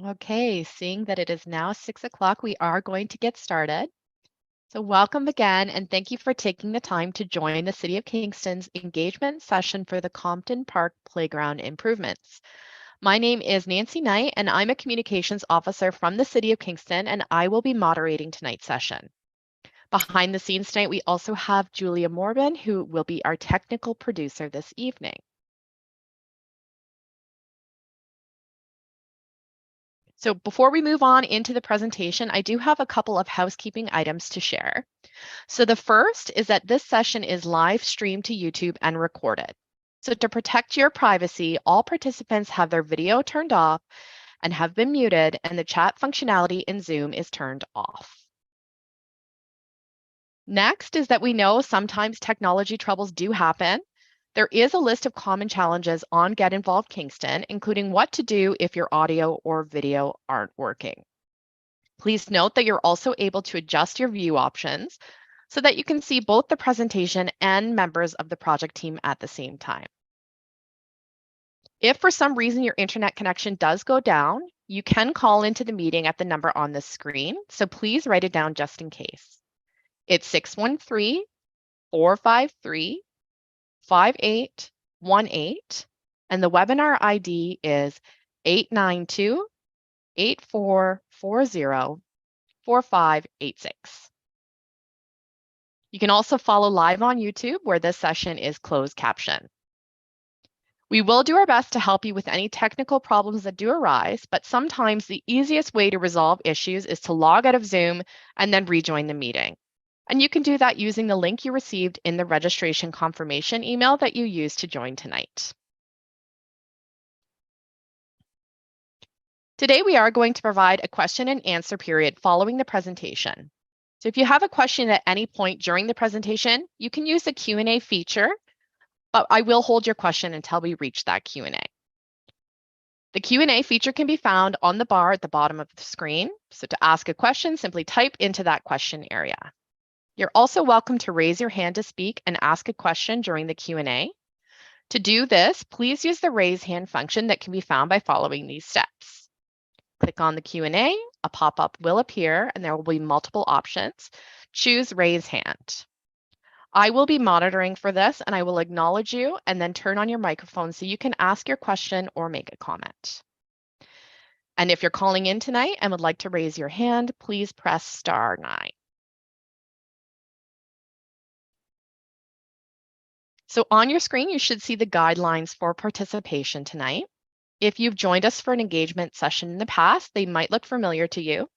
Okay, seeing that it is now 6 o'clock, we are going to get started. So welcome again, and thank you for taking the time to join the City of Kingston's engagement session for the Compton Park Playground improvements. My name is Nancy Knight, and I'm a communications officer from the City of Kingston, and I will be moderating tonight's session. Behind the scenes tonight, we also have Julia Morbin, who will be our technical producer this evening. So before we move on into the presentation, I do have a couple of housekeeping items to share. So the first is that this session is live streamed to YouTube and recorded. So to protect your privacy, all participants have their video turned off and have been muted, and the chat functionality in Zoom is turned off. Next is that we know sometimes technology troubles do happen. There is a list of common challenges on Get Involved Kingston, including what to do if your audio or video aren't working. Please note that you're also able to adjust your view options so that you can see both the presentation and members of the project team at the same time. If for some reason your internet connection does go down, you can call into the meeting at the number on the screen, so please write it down just in case. It's 613-453-5818, and the webinar ID is 892-8440-4586. You can also follow live on YouTube, where this session is closed caption. We will do our best to help you with any technical problems that do arise, but sometimes the easiest way to resolve issues is to log out of Zoom and then rejoin the meeting. And you can do that using the link you received in the registration confirmation email that you used to join tonight. Today, we are going to provide a question and answer period following the presentation. So if you have a question at any point during the presentation, you can use the Q&A feature, but I will hold your question until we reach that Q&A. The Q&A feature can be found on the bar at the bottom of the screen. So to ask a question, simply type into that question area. You're also welcome to raise your hand to speak and ask a question during the Q&A. To do this, please use the raise hand function that can be found by following these steps. Click on the Q&A, a pop-up will appear, and there will be multiple options. Choose raise hand. I will be monitoring for this, and I will acknowledge you and then turn on your microphone so you can ask your question or make a comment. And if you're calling in tonight and would like to raise your hand, please press *9. So on your screen, you should see the guidelines for participation tonight. If you've joined us for an engagement session in the past, they might look familiar to you.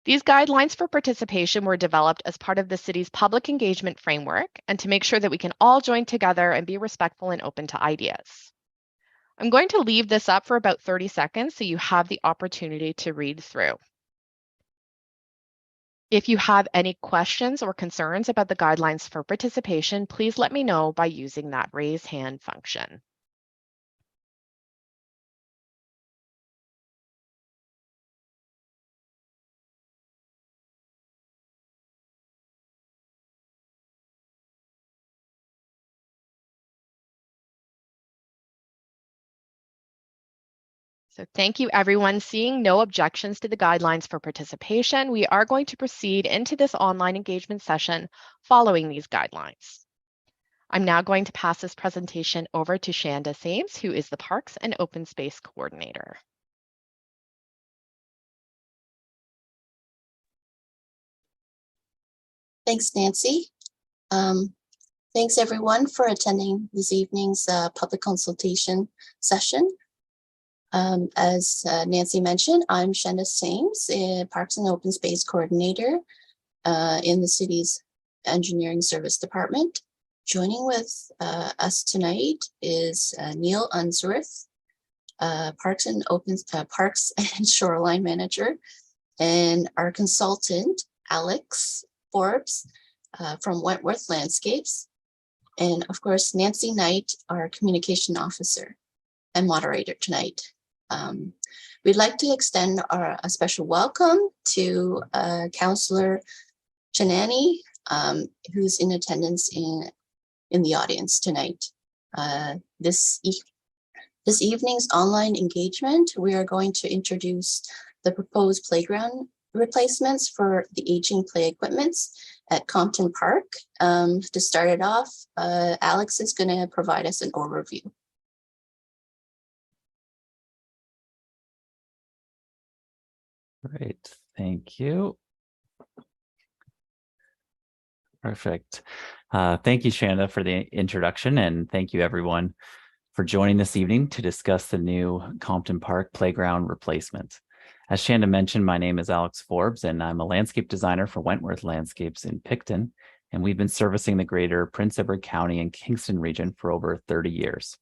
These guidelines for participation were developed as part of the city's public engagement framework and to make sure that we can all join together and be respectful and open to ideas. I'm going to leave this up for about 30 seconds so you have the opportunity to read through. If you have any questions or concerns about the guidelines for participation, please let me know by using that raise hand function. So thank you, everyone. Seeing no objections to the guidelines for participation, we are going to proceed into this online engagement session following these guidelines. I'm now going to pass this presentation over to Shanda Sames, who is the Parks and Open Space Coordinator. Thanks, Nancy. Thanks, everyone, for attending this evening's public consultation session. As Nancy mentioned, I'm Shanda Sames, Parks and Open Space Coordinator in the city's Engineering Service Department. Joining with us tonight is Neil Unsworth, Parks and Shoreline Manager, and our consultant, Alex Forbes, from Wentworth Landscapes, and of course, Nancy Knight, our Communication Officer and Moderator tonight. We'd like to extend a special welcome to Councillor Chanani, who's in attendance in the audience tonight. This evening's online engagement, we are going to introduce the proposed playground replacements for the aging play equipments at Compton Park. To start it off, Alex is going to provide us an overview. Great, thank you. Perfect. Thank you, Shanda, for the introduction, and thank you everyone for joining this evening to discuss the new Compton Park playground replacement. As Shanda mentioned, my name is Alex Forbes, and I'm a landscape designer for Wentworth Landscapes in Picton, and we've been servicing the greater Prince Edward County and Kingston region for over 30 years,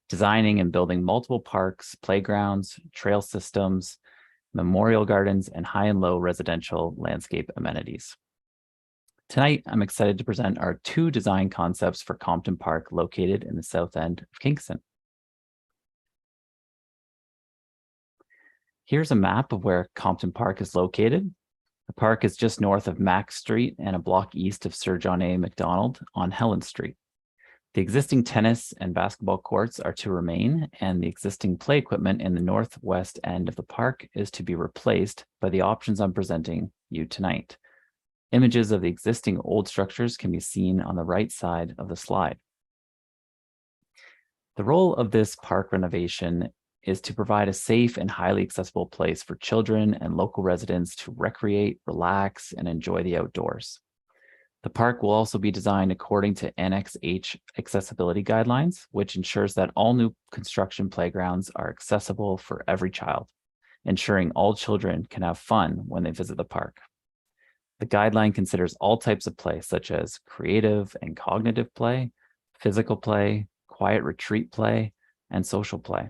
designing and building multiple parks, playgrounds, trail systems, memorial gardens, and high and low residential landscape amenities. Tonight, I'm excited to present our two design concepts for Compton Park located in the south end of Kingston. Here's a map of where Compton Park is located. The park is just north of Mack Street and a block east of Sir John A. Macdonald on Helen Street. The existing tennis and basketball courts are to remain, and the existing play equipment in the northwest end of the park is to be replaced by the options I'm presenting you tonight. Images of the existing old structures can be seen on the right side of the slide. The role of this park renovation is to provide a safe and highly accessible place for children and local residents to recreate, relax, and enjoy the outdoors. The park will also be designed according to Annex H accessibility guidelines, which ensures that all new construction playgrounds are accessible for every child, ensuring all children can have fun when they visit the park. The guideline considers all types of play, such as creative and cognitive play, physical play, quiet retreat play, and social play.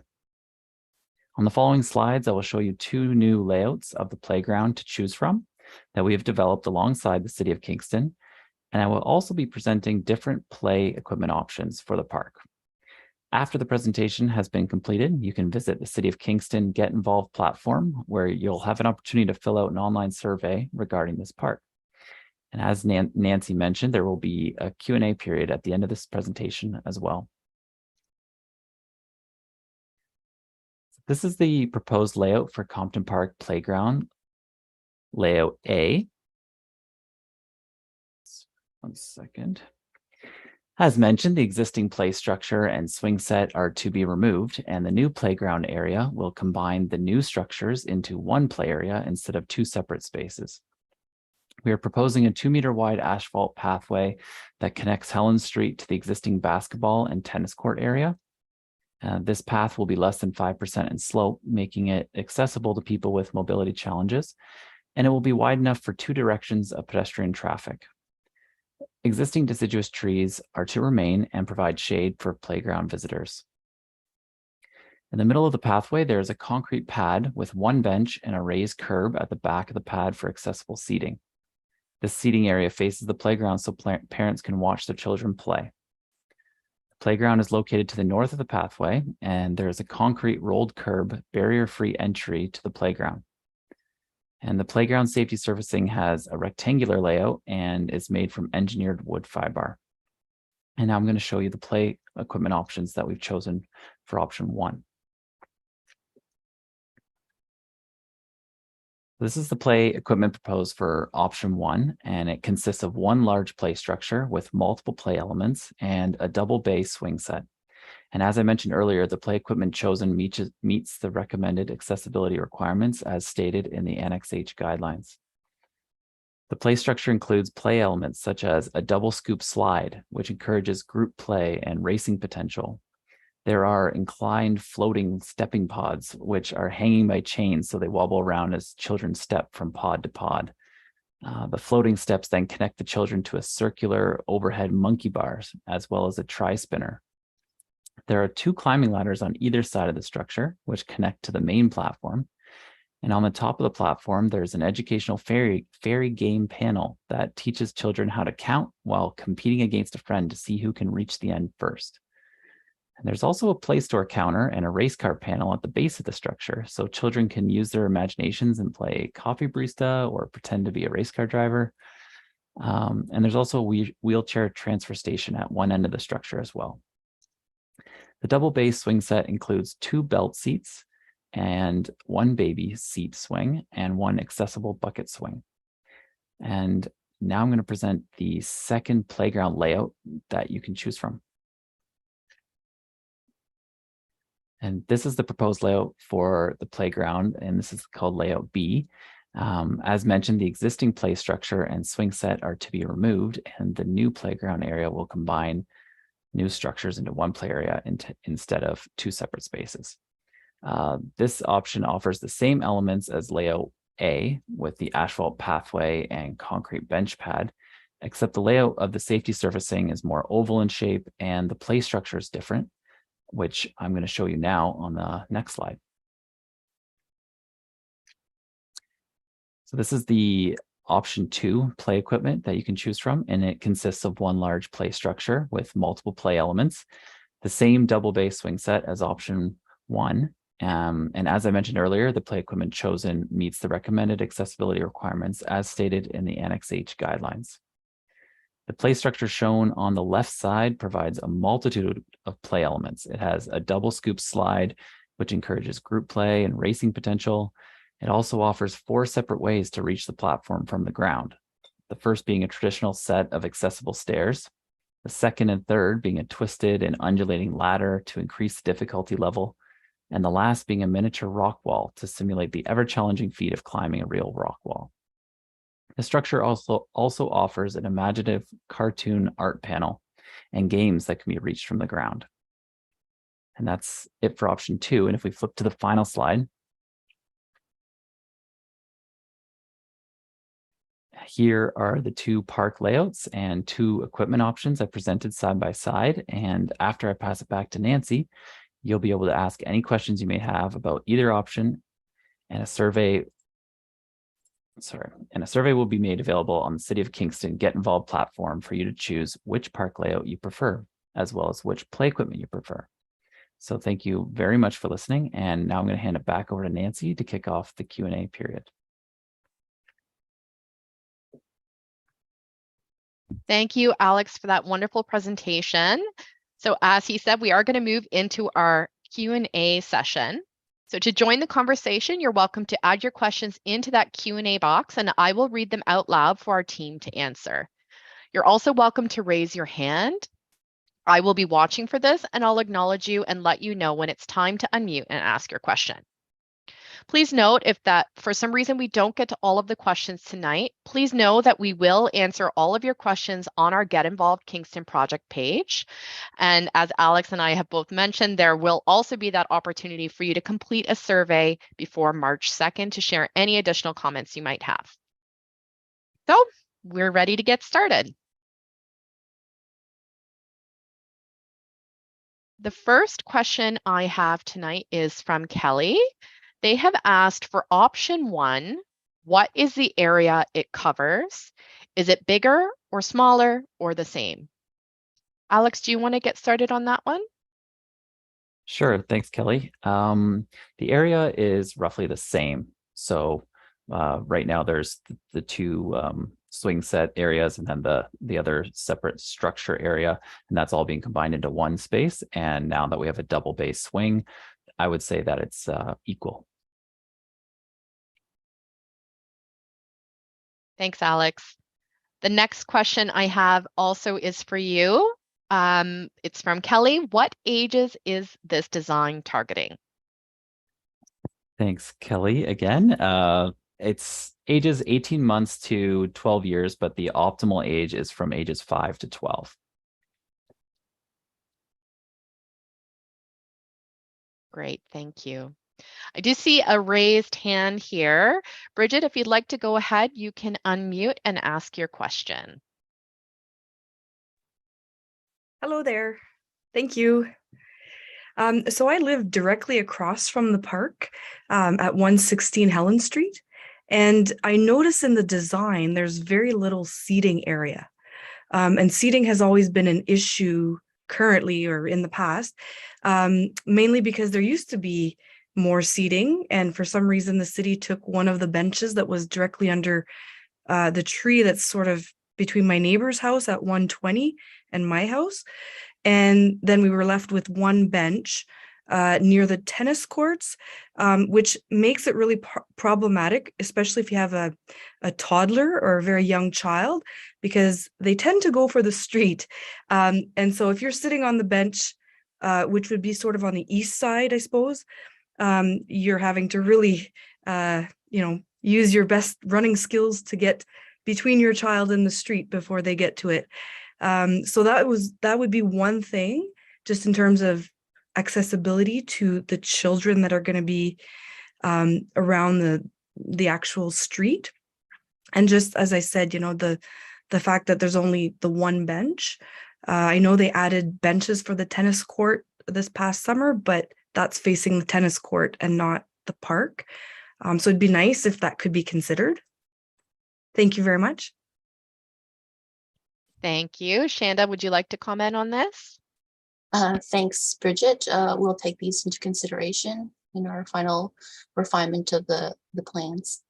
On the following slides, I will show you two new layouts of the playground to choose from that we have developed alongside the City of Kingston, and I will also be presenting different play equipment options for the park. After the presentation has been completed, you can visit the City of Kingston Get Involved platform, where you'll have an opportunity to fill out an online survey regarding this park. And as Nancy mentioned, there will be a Q&A period at the end of this presentation as well. This is the proposed layout for Compton Park Playground, layout A. One second. As mentioned, the existing play structure and swing set are to be removed, and the new playground area will combine the new structures into one play area instead of two separate spaces. We are proposing a 2-meter wide asphalt pathway that connects Helen Street to the existing basketball and tennis court area. This path will be less than 5% in slope, making it accessible to people with mobility challenges, and it will be wide enough for 2 directions of pedestrian traffic. Existing deciduous trees are to remain and provide shade for playground visitors. In the middle of the pathway, there is a concrete pad with 1 bench and a raised curb at the back of the pad for accessible seating. This seating area faces the playground so parents can watch their children play. The playground is located to the north of the pathway, and there is a concrete rolled curb, barrier-free entry to the playground. And the playground safety surfacing has a rectangular layout and is made from engineered wood fiber. And now I'm going to show you the play equipment options that we've chosen for option 1. This is the play equipment proposed for option 1, and it consists of 1 large play structure with multiple play elements and a double bay swing set. And as I mentioned earlier, the play equipment chosen meets the recommended accessibility requirements as stated in the Annex H guidelines. The play structure includes play elements such as a double scoop slide, which encourages group play and racing potential. There are inclined floating stepping pods, which are hanging by chains so they wobble around as children step from pod to pod. The floating steps then connect the children to a circular overhead monkey bars, as well as a tri-spinner. There are 2 climbing ladders on either side of the structure, which connect to the main platform. And on the top of the platform, there's an educational fairy game panel that teaches children how to count while competing against a friend to see who can reach the end first. And there's also a Play Store counter and a race car panel at the base of the structure, so children can use their imaginations and play coffee barista or pretend to be a race car driver. And there's also a wheelchair transfer station at one end of the structure as well. The double bay swing set includes 2 belt seats and 1 baby seat swing and 1 accessible bucket swing. And now I'm going to present the second playground layout that you can choose from. And this is the proposed layout for the playground, and this is called layout B. As mentioned, the existing play structure and swing set are to be removed, and the new playground area will combine new structures into one play area instead of 2 separate spaces. This option offers the same elements as layout A with the asphalt pathway and concrete bench pad, except the layout of the safety surfacing is more oval in shape and the play structure is different, which I'm going to show you now on the next slide. So this is the option 2 play equipment that you can choose from, and it consists of 1 large play structure with multiple play elements, the same double bay swing set as option 1. And as I mentioned earlier, the play equipment chosen meets the recommended accessibility requirements as stated in the Annex H guidelines. The play structure shown on the left side provides a multitude of play elements. It has a double scoop slide, which encourages group play and racing potential. It also offers 4 separate ways to reach the platform from the ground. The first being a traditional set of accessible stairs. The second and third being a twisted and undulating ladder to increase the difficulty level. And the last being a miniature rock wall to simulate the ever-challenging feat of climbing a real rock wall. The structure also offers an imaginative cartoon art panel and games that can be reached from the ground. And that's it for option 2. And if we flip to the final slide, here are the 2 park layouts and 2 equipment options I presented side by side. And after I pass it back to Nancy, you'll be able to ask any questions you may have about either option, and a survey will be made available on the City of Kingston Get Involved platform for you to choose which park layout you prefer, as well as which play equipment you prefer. So thank you very much for listening. And now I'm going to hand it back over to Nancy to kick off the Q&A period. Thank you, Alex, for that wonderful presentation. So as he said, we are going to move into our Q&A session. So to join the conversation, you're welcome to add your questions into that Q&A box, and I will read them out loud for our team to answer. You're also welcome to raise your hand. I will be watching for this, and I'll acknowledge you and let you know when it's time to unmute and ask your question. Please note, if that for some reason we don't get to all of the questions tonight, please know that we will answer all of your questions on our Get Involved Kingston project page. And as Alex and I have both mentioned, there will also be that opportunity for you to complete a survey before March 2nd to share any additional comments you might have. So we're ready to get started. The first question I have tonight is from Kelly. They have asked for option 1, what is the area it covers? Is it bigger or smaller or the same? Alex, do you want to get started on that one? Sure, thanks, Kelly. The area is roughly the same. So right now there's the 2 swing set areas and then the other separate structure area, and that's all being combined into one space. And now that we have a double bay swing, I would say that it's equal. Thanks, Alex. The next question I have also is for you. It's from Kelly. What ages is this design targeting? Thanks, Kelly. Again, it's ages 18 months to 12 years, but the optimal age is from ages 5 to 12. Great, thank you. I do see a raised hand here. Bridget, if you'd like to go ahead, you can unmute and ask your question. Hello there. Thank you. So I live directly across from the park at 116 Helen Street. And I notice in the design, there's very little seating area. And seating has always been an issue currently or in the past, mainly because there used to be more seating. And for some reason, the city took one of the benches that was directly under the tree that's sort of between my neighbor's house at 120 and my house. And then we were left with one bench near the tennis courts, which makes it really problematic, especially if you have a toddler or a very young child, because they tend to go for the street. And so if you're sitting on the bench, which would be sort of on the east side, I suppose, you're having to really, use your best running skills to get between your child and the street before they get to it. So that would be one thing, just in terms of accessibility to the children that are going to be around the actual street. And just as I said, the fact that there's only the one bench. I know they added benches for the tennis court this past summer, but that's facing the tennis court and not the park. So it'd be nice if that could be considered. Thank you very much. Thank you. Shanda, would you like to comment on this? Thanks, Bridget. We'll take these into consideration in our final refinement of the plans.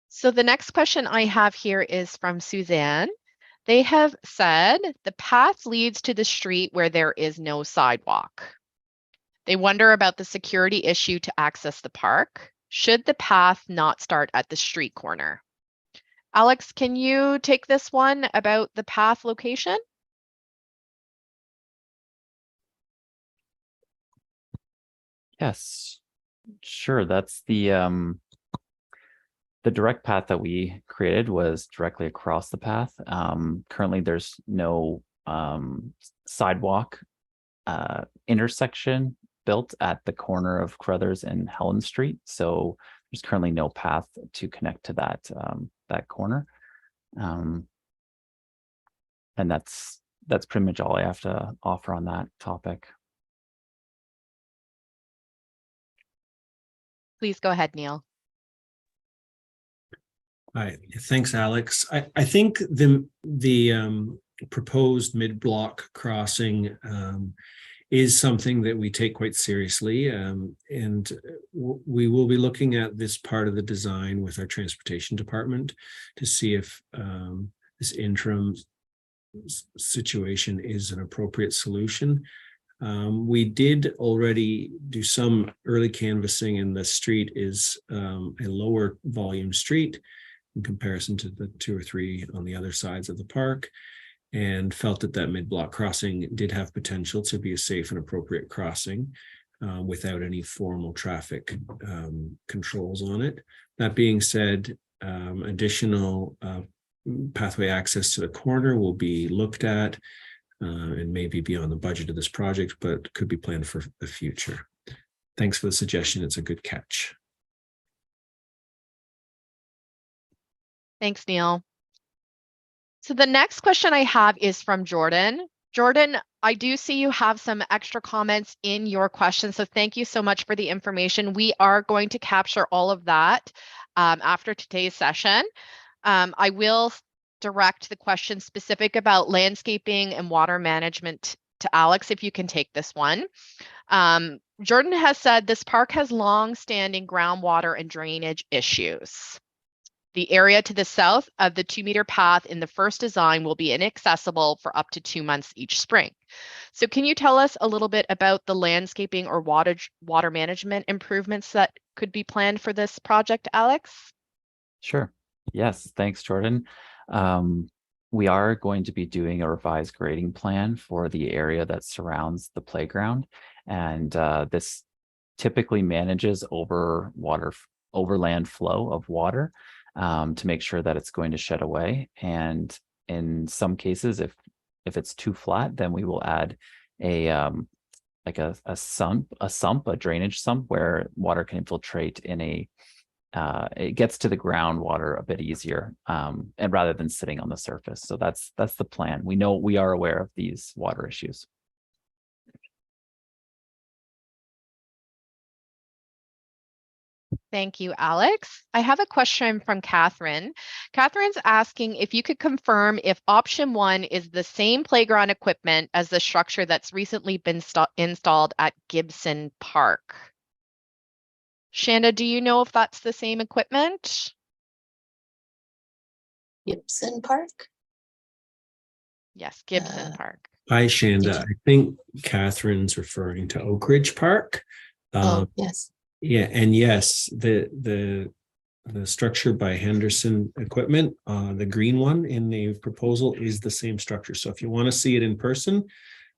So the next question I have here is from Suzanne. They have said the path leads to the street where there is no sidewalk. They wonder about the security issue to access the park. Should the path not start at the street corner? Alex, can you take this one about the path location? Yes, sure. That's the direct path that we created was directly across the path. Currently, there's no sidewalk intersection built at the corner of Crothers and Helen Street. So there's currently no path to connect to that corner. And that's pretty much all I have to offer on that topic. Please go ahead, Neil. Hi, thanks, Alex. I think the proposed mid-block crossing is something that we take quite seriously, and we will be looking at this part of the design with our transportation department to see if this interim situation is an appropriate solution. We did already do some early canvassing, and the street is a lower volume street in comparison to the 2 or 3 on the other sides of the park, and felt that mid-block crossing did have potential to be a safe and appropriate crossing without any formal traffic controls on it. That being said, additional pathway access to the corner will be looked at and maybe beyond the budget of this project, but could be planned for the future. Thanks for the suggestion. It's a good catch. Thanks, Neil. So the next question I have is from Jordan. Jordan, I do see you have some extra comments in your question, so thank you so much for the information. We are going to capture all of that after today's session. I will direct the question specific about landscaping and water management to Alex, if you can take this one. Jordan has said this park has long-standing groundwater and drainage issues. The area to the south of the 2-meter path in the first design will be inaccessible for up to 2 months each spring. So can you tell us a little bit about the landscaping or water management improvements that could be planned for this project, Alex? Sure. Yes, thanks, Jordan. We are going to be doing a revised grading plan for the area that surrounds the playground. And this typically manages overland flow of water to make sure that it's going to shed away. And in some cases, if it's too flat, then we will add a drainage sump where water can infiltrate in it gets to the groundwater a bit easier, and rather than sitting on the surface. So that's the plan. We are aware of these water issues. Thank you, Alex. I have a question from Catherine. Catherine's asking if you could confirm if option 1 is the same playground equipment as the structure that's recently been installed at Gibson Park. Shanda, do you know if that's the same equipment? Gibson Park. Yes, Gibson Uh, Park. Hi, Did Shanda. you- I think Catherine's referring to Oak Ridge Park. Oh, yes. Yeah, and yes, the structure by Henderson Equipment, the green one in the proposal is the same structure. So if you want to see it in person,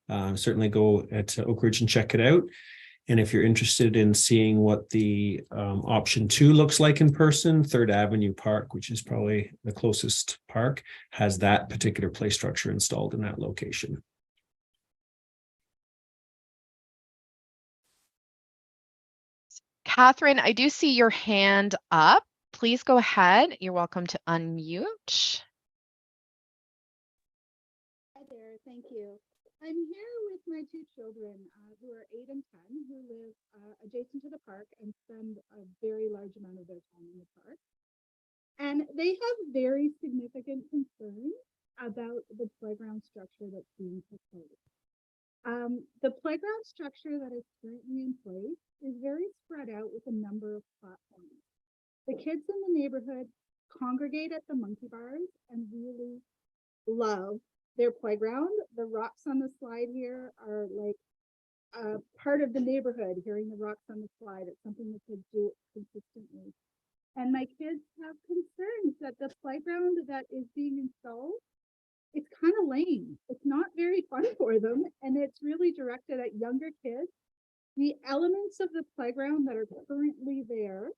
certainly go at Oak Ridge and check it out. And if you're interested in seeing what the option 2 looks like in person, 3rd Avenue Park, which is probably the closest park, has that particular play structure installed in that location. Catherine, I do see your hand up. Please go ahead. You're welcome to unmute. Hi there, thank you. I'm here with my 2 children who are 8 and 10, who live adjacent to the park and spend a very large amount of their time in the park. And they have very significant concerns about the playground structure that's being proposed. The playground structure that is currently in place is very spread out with a number of platforms. The kids in the neighborhood congregate at the monkey bars and really love their playground. The rocks on the slide here are like part of the neighborhood. Hearing the rocks on the slide, it's something the kids do consistently. And my kids have concerns that the playground that is being installed, it's kind of lame. It's not very fun for them, and it's really directed at younger kids. The elements of the playground that are currently there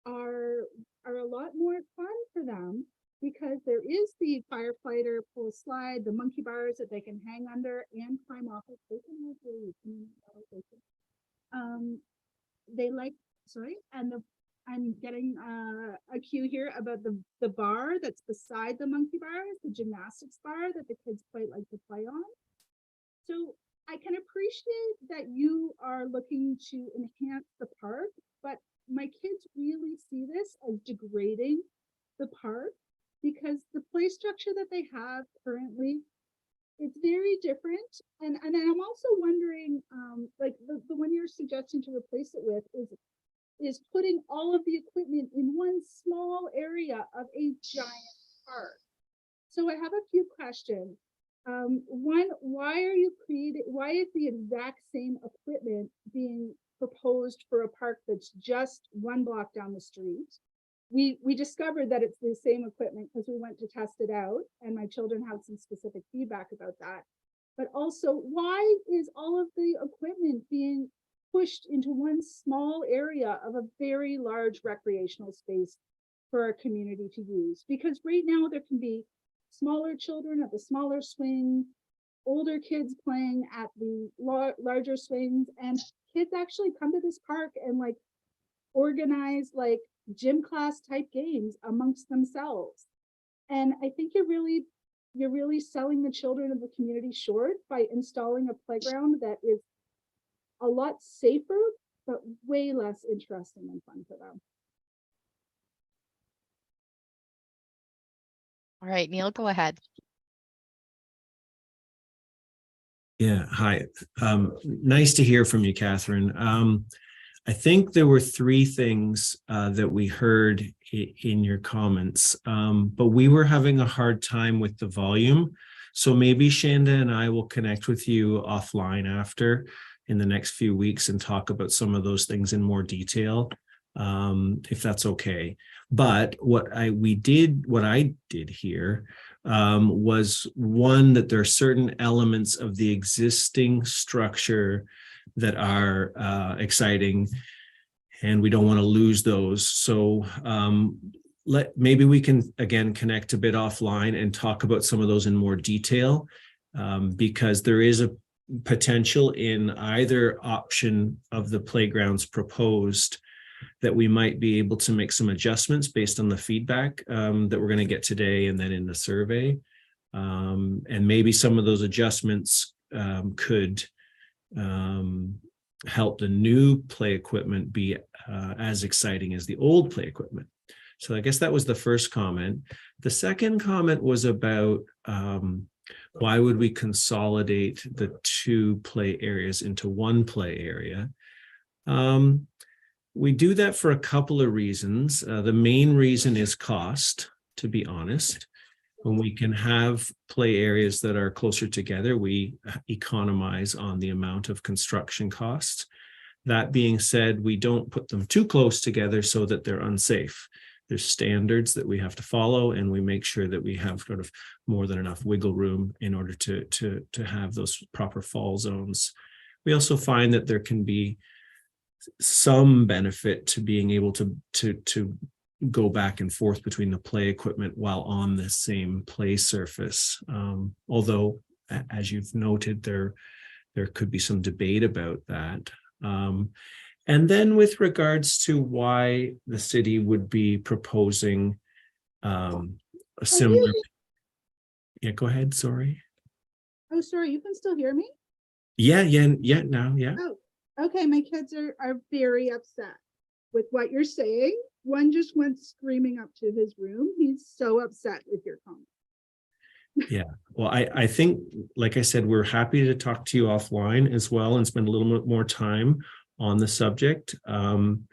are a lot more fun for them, because there is the firefighter pull slide, the monkey bars that they can hang under and climb off of. They like, sorry, and I'm getting a cue here about the bar that's beside the monkey bars, the gymnastics bar that the kids like to play on. So I can appreciate that you are looking to enhance the park, but my kids really see this as degrading the park, because the play structure that they have currently, it's very different. And I'm also wondering, like the one you're suggesting to replace it with is putting all of the equipment in one small area of a giant park. So I have a few questions. One, why is the exact same equipment being proposed for a park that's just 1 block down the street? We discovered that it's the same equipment because we went to test it out, and my children have some specific feedback about that. But also, why is all of the equipment being pushed into one small area of a very large recreational space for our community to use? Because right now there can be smaller children at the smaller swing, older kids playing at the larger swings, and kids actually come to this park and like organize like gym class type games amongst themselves. And I think you're really selling the children of the community short by installing a playground that is a lot safer, but way less interesting and fun for them. All right, Neil, go ahead. Yeah, hi. Nice to hear from you, Catherine. I think there were 3 things that we heard in your comments, but we were having a hard time with the volume. So maybe Shanda and I will connect with you offline after in the next few weeks and talk about some of those things in more detail, if that's okay. But what I did hear was one, that there are certain elements of the existing structure that are exciting, and we don't want to lose those. So maybe we can again connect a bit offline and talk about some of those in more detail, because there is a potential in either option of the playgrounds proposed that we might be able to make some adjustments based on the feedback that we're going to get today and then in the survey. And maybe some of those adjustments could help the new play equipment be as exciting as the old play equipment. So I guess that was the first comment. The second comment was about why would we consolidate the 2 play areas into 1 play area? We do that for a couple of reasons. The main reason is cost, to be honest. When we can have play areas that are closer together, we economize on the amount of construction costs. That being said, we don't put them too close together so that they're unsafe. There's standards that we have to follow, and we make sure that we have sort of more than enough wiggle room in order to have those proper fall zones. We also find that there can be some benefit to being able to go back and forth between the play equipment while on the same play surface. Although, as you've noted, there could be some debate about that. And then with regards to why the city would be proposing a similar. Yeah, go ahead. Sorry. Oh, sorry. You can still hear me? Yeah. Now, yeah. Oh, okay. My kids are very upset with what you're saying. One just went screaming up to his room. He's so upset with your comment. Yeah, well, I think, like I said, we're happy to talk to you offline as well and spend a little bit more time on the subject. And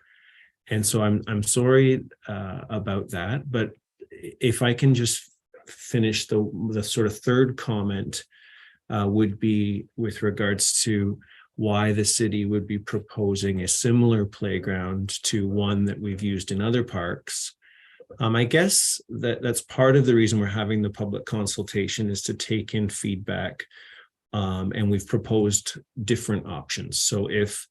so I'm sorry about that, but if I can just finish the sort of third comment would be with regards to why the city would be proposing a similar playground to one that we've used in other parks. I guess that's part of the reason we're having the public consultation, is to take in feedback, and we've proposed different options. So if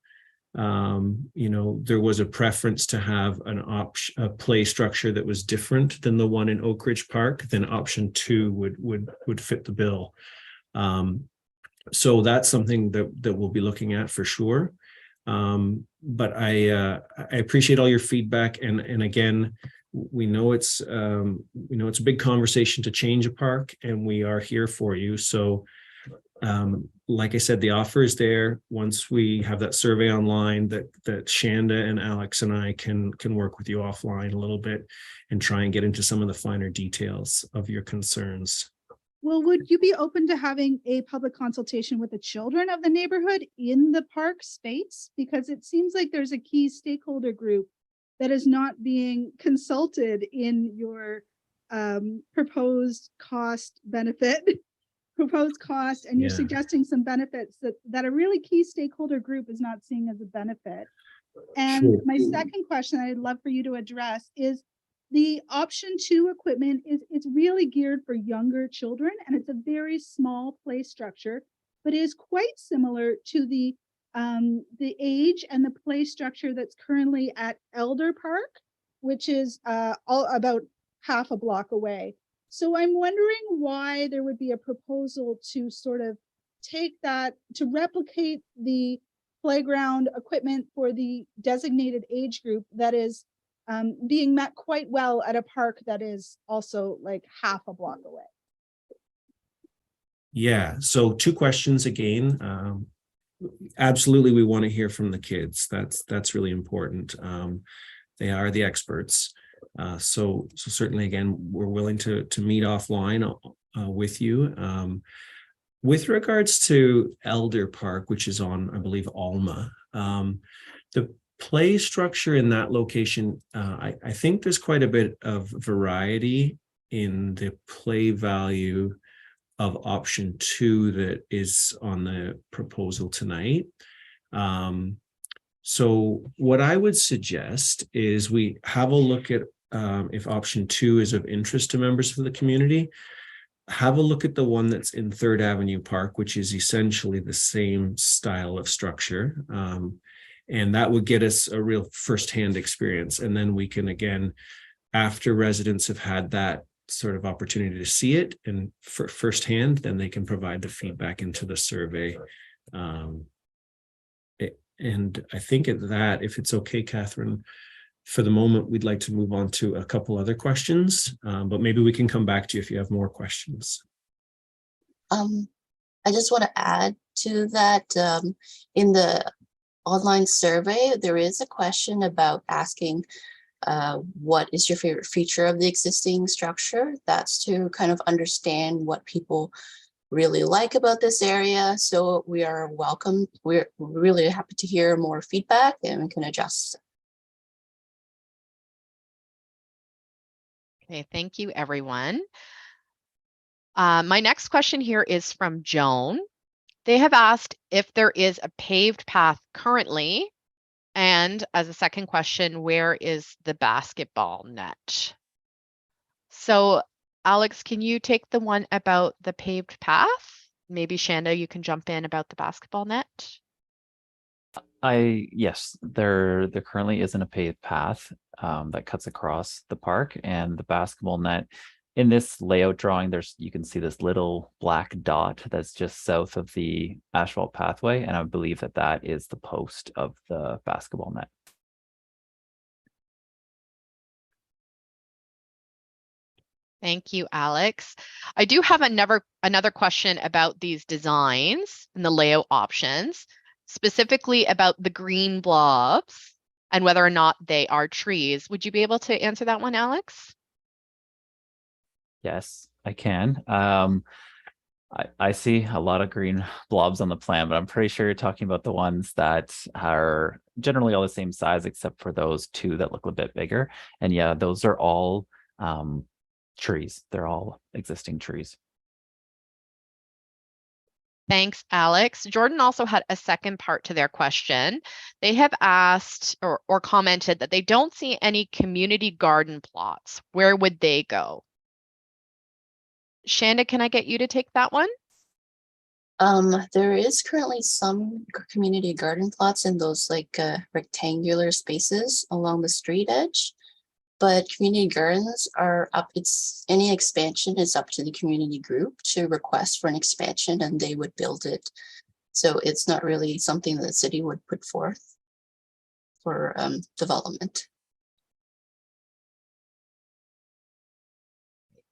there was a preference to have a play structure that was different than the one in Oak Ridge Park, then option 2 would fit the bill. So that's something that we'll be looking at for sure. But I appreciate all your feedback, and again, we know it's a big conversation to change a park, and we are here for you. So like I said, the offer is there. Once we have that survey online, that Shanda and Alex and I can work with you offline a little bit and try and get into some of the finer details of your concerns. Well, would you be open to having a public consultation with the children of the neighborhood in the park space? Because it seems like there's a key stakeholder group that is not being consulted in your proposed cost, and you're suggesting some benefits that a really key stakeholder group is not seeing as a benefit. And Sure. My second question I'd love for you to address is the option 2 equipment it's really geared for younger children, and it's a very small play structure, but is quite similar to the age and the play structure that's currently at Elder Park, which is about half a block away. So I'm wondering why there would be a proposal to sort of take that, to replicate the playground equipment for the designated age group that is being met quite well at a park that is also like half a block away. Yeah, so 2 questions again. Absolutely, we want to hear from the kids. That's really important. They are the experts. So certainly, again, we're willing to meet offline with you. With regards to Elder Park, which is on, I believe, Alma, the play structure in that location, I think there's quite a bit of variety in the play value of option 2 that is on the proposal tonight. So what I would suggest is we have a look at if option 2 is of interest to members of the community. Have a look at the one that's in 3rd Avenue Park, which is essentially the same style of structure. And that would get us a real firsthand experience. And then we can, again, after residents have had that sort of opportunity to see it and firsthand, then they can provide the feedback into the survey. And I think at that, if it's okay, Catherine, for the moment, we'd like to move on to a couple other questions, but maybe we can come back to you if you have more questions. I just want to add to that, in the online survey, there is a question about asking what is your favorite feature of the existing structure. That's to kind of understand what people really like about this area. So we are welcome. We're really happy to hear more feedback, and we can adjust. Okay, thank you, everyone. My next question here is from Joan. They have asked if there is a paved path currently, and as a second question, where is the basketball net? So Alex, can you take the one about the paved path? Maybe Shanda, you can jump in about the basketball net. Yes, there currently isn't a paved path that cuts across the park, and the basketball net in this layout drawing, you can see this little black dot that's just south of the asphalt pathway, and I believe that is the post of the basketball net. Thank you, Alex. I do have another question about these designs and the layout options, specifically about the green blobs and whether or not they are trees. Would you be able to answer that one, Alex? Yes, I can. I see a lot of green blobs on the plan, but I'm pretty sure you're talking about the ones that are generally all the same size, except for those two that look a bit bigger. And yeah, those are all trees. They're all existing trees. Thanks, Alex. Jordan also had a second part to their question. They have asked or commented that they don't see any community garden plots. Where would they go? Shanda, can I get you to take that one? There is currently some community garden plots in those like rectangular spaces along the street edge, but community gardens are up. Any expansion is up to the community group to request for an expansion, and they would build it. So it's not really something that the city would put forth for development.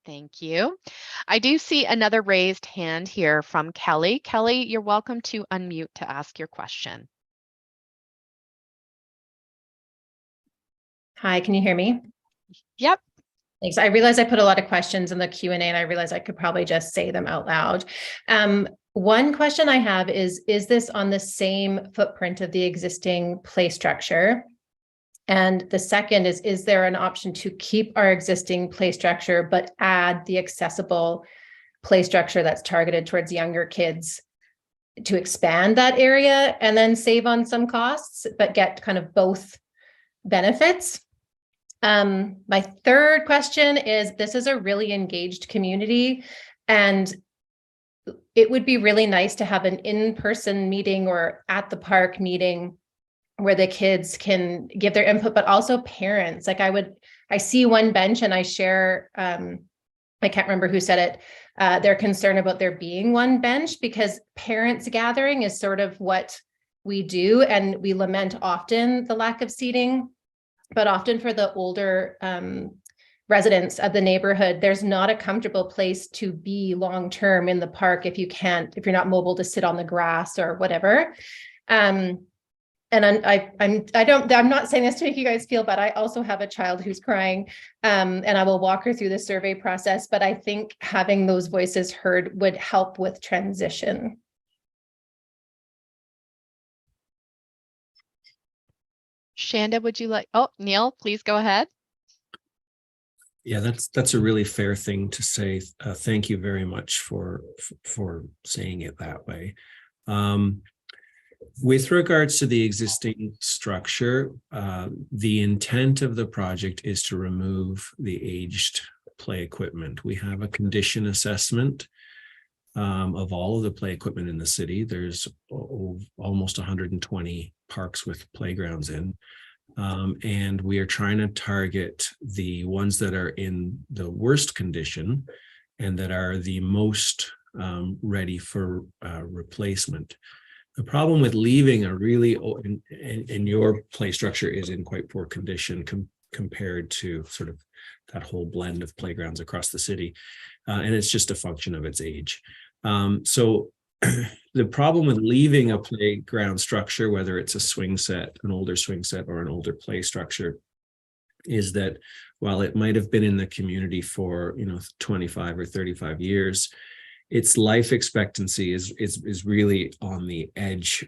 Thank you. I do see another raised hand here from Kelly. Kelly, you're welcome to unmute to ask your question. Hi, can you hear me? Yep. Thanks. I realized I put a lot of questions in the Q&A and I realized I could probably just say them out loud. One question I have is this on the same footprint of the existing play structure? And the second is there an option to keep our existing play structure, but add the accessible play structure that's targeted towards younger kids to expand that area and then save on some costs, but get kind of both benefits? My third question is, this is a really engaged community, and it would be really nice to have an in-person meeting or at the park meeting where the kids can give their input, but also parents. Like I see one bench and I share, I can't remember who said it, they're concerned about there being one bench because parents gathering is sort of what we do. And we lament often the lack of seating, but often for the older residents of the neighborhood, there's not a comfortable place to be long-term in the park if you're not mobile to sit on the grass or whatever. And I'm not saying this to make you guys feel bad. I also have a child who's crying, and I will walk her through the survey process. But I think having those voices heard would help with transition. Shanda, would you like? Oh, Neil, please go ahead. Yeah, that's a really fair thing to say. Thank you very much for saying it that way. With regards to the existing structure, the intent of the project is to remove the aged play equipment. We have a condition assessment of all of the play equipment in the city. There's almost 120 parks with playgrounds in. And we are trying to target the ones that are in the worst condition and that are the most ready for replacement. The problem with leaving a really old, and your play structure is in quite poor condition compared to sort of that whole blend of playgrounds across the city. And it's just a function of its age. So the problem with leaving a playground structure, whether it's a swing set, an older swing set, or an older play structure, is that while it might have been in the community for 25 or 35 years, its life expectancy is really on the edge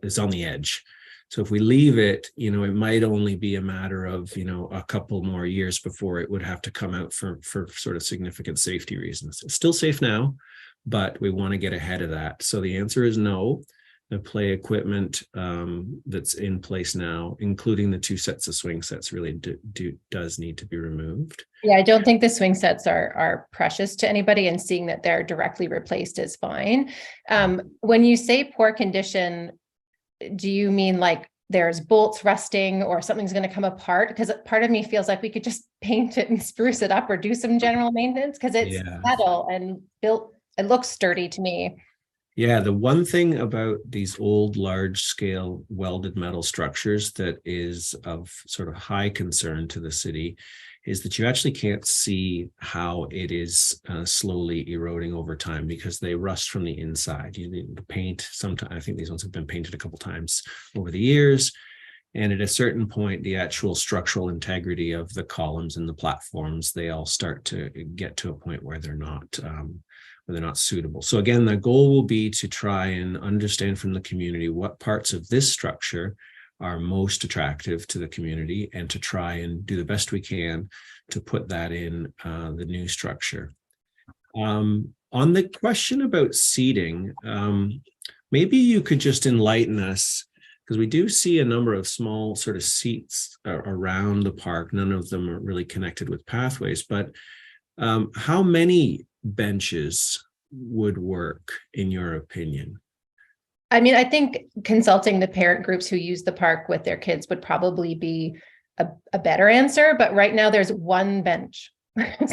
is on the edge. So if we leave it, you know, it might only be a matter of, you know, a couple more years before it would have to come out for sort of significant safety reasons. It's still safe now, but we want to get ahead of that. So the answer is no. The play equipment that's in place now, including the 2 sets of swing sets, really does need to be removed. Yeah, I don't think the swing sets are precious to anybody, and seeing that they're directly replaced is fine. When you say poor condition, do you mean like there's bolts rusting or something's going to come apart? Because part of me feels like we could just paint it and spruce it up or do some general maintenance, because it's metal and built. It looks sturdy to me. Yeah, the one thing about these old, large-scale welded metal structures that is of sort of high concern to the city is that you actually can't see how it is slowly eroding over time, because they rust from the inside. You need to paint sometimes. I think these ones have been painted a couple times over the years. And at a certain point, the actual structural integrity of the columns and the platforms, they all start to get to a point where they're not suitable. So again, the goal will be to try and understand from the community what parts of this structure are most attractive to the community, and to try and do the best we can to put that in the new structure. On the question about seating, maybe you could just enlighten us, because we do see a number of small sort of seats around the park. None of them are really connected with pathways, but how many benches would work in your opinion? I mean, I think consulting the parent groups who use the park with their kids would probably be a better answer, but right now there's 1 bench.